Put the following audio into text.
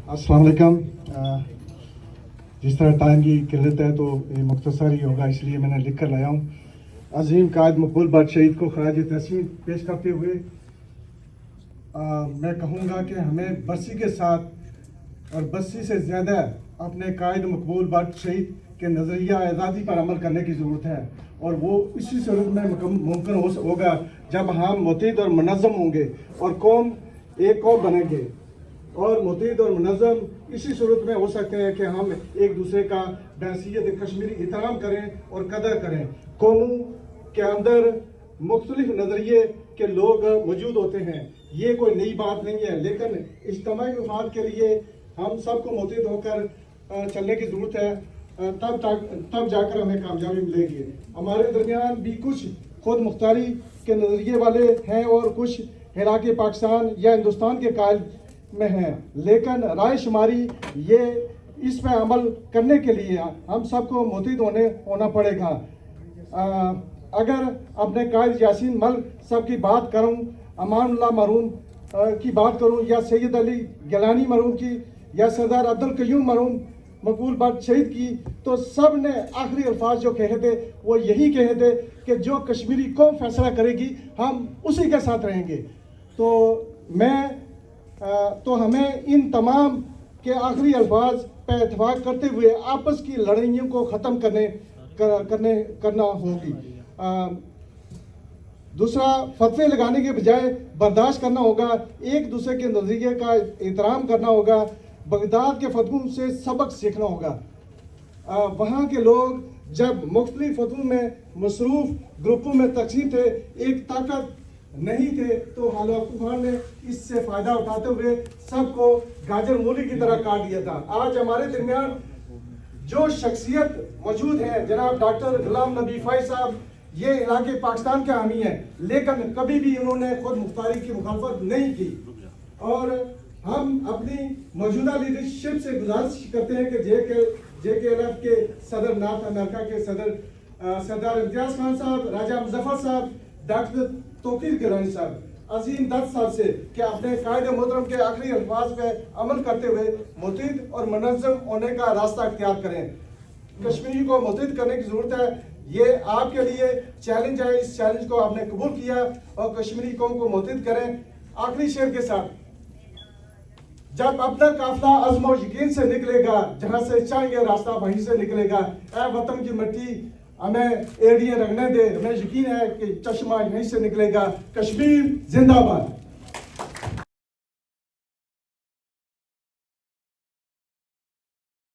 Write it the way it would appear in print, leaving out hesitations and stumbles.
अस्सलाम वालेकुम। जिस तरह टाइम की किल्लत है तो ये मुख्तसर ही होगा, इसलिए मैंने लिख कर लाया हूँ। अजीम कायद मकबूल बट शहीद को खराज तहसीन पेश करते हुए मैं कहूँगा कि हमें बरसी के साथ और बरसी से ज़्यादा अपने कायद मकबूल बट शहीद के नज़रिया आज़ादी पर अमल करने की ज़रूरत है, और वो इसी सूरत में मुमकिन होगा जब हम मुतहिद और मुनज़्ज़म होंगे और कौम एक कौम बनेंगे। और मुतहिद और मुनज़्ज़म इसी सूरत में हो सकते हैं कि हम एक दूसरे का बहसीयत कश्मीरी एहतराम करें और कदर करें। कौमों के अंदर मुख्तलिफ नज़रिए के लोग मौजूद होते हैं, ये कोई नई बात नहीं है, लेकिन इज्तिमाई मफाद के लिए हम सबको मुतहिद होकर चलने की ज़रूरत है, तब जाकर हमें कामयाबी मिलेगी। हमारे दरमियान भी कुछ खुद मुख्तारी के नज़रिए वाले हैं और कुछ हिराक पाकिस्तान या हिंदुस्तान के कायल में हैं, लेकिन राय शुमारी ये इस पर अमल करने के लिए हम सबको मुतहिद होना पड़ेगा। अगर अपने कायद यासीन मलिक साहब की बात करूं, अमानुल्लाह मरहूम की बात करूं, या सैयद अली गिलानी मरहूम की, या सरदार अब्दुल कयूम मरहूम मकबूल बट शहीद की, तो सब ने आखिरी अल्फाज जो कहे थे वो यही कहे थे कि जो कश्मीरी कौम फैसला करेगी हम उसी के साथ रहेंगे। तो हमें इन तमाम के आखिरी अल्फाज पर इत्तेफाक करते हुए आपस की लड़ाइयों को ख़त्म करना होगी। दूसरा, फतवे लगाने के बजाय बर्दाश्त करना होगा, एक दूसरे के नज़रिए का एहतराम करना होगा, बगदाद के फतवों से सबक सीखना होगा। वहाँ के लोग जब मुख्तलिफ फतवों में मसरूफ़ ग्रुपों में तकसीम थे, एक ताकत नहीं थे, तो हलवा तूफान ने इससे फ़ायदा उठाते हुए सबको गाजर मूली की तरह काट दिया था। आज हमारे दरमियान जो शख्सियत मौजूद है, जनाब डॉक्टर गुलाम नबी फ़ाइज़ साहब, ये इलाके पाकिस्तान के हामी हैं, लेकिन कभी भी उन्होंने खुद मुख्तारी की मुखालफत नहीं की। और हम अपनी मौजूदा लीडरशिप से गुजारिश करते हैं कि JKLF के सदर नॉर्थ अमेरिका के सरदार इम्तियाज़ खान साहब, राजा मुजफ्फर साहब, डॉक्टर तोकीर गिलानी साहब, अजीम दत्त साहब से कि अपने कायदे मोहतरम के आखिरी अल्फाज पे अमल करते हुए मुतहिद और मुनज़्ज़म होने का रास्ता अख्तियार करें। कश्मीरी को मुतहिद करने की ज़रूरत है, ये आपके लिए चैलेंज है। इस चैलेंज को आपने कबूल किया और कश्मीरी कौम को मुतहिद करें। आखिरी शेर के साथ, जब अपना काफिला अज़्म और यकीन से निकलेगा, जहाँ से चाहेंगे रास्ता वहीं से निकलेगा। ऐ वतन की मिट्टी हमें एड़ियाँ रखने दे, हमें यकीन है कि चश्मा यहीं से निकलेगा। कश्मीर जिंदाबाद।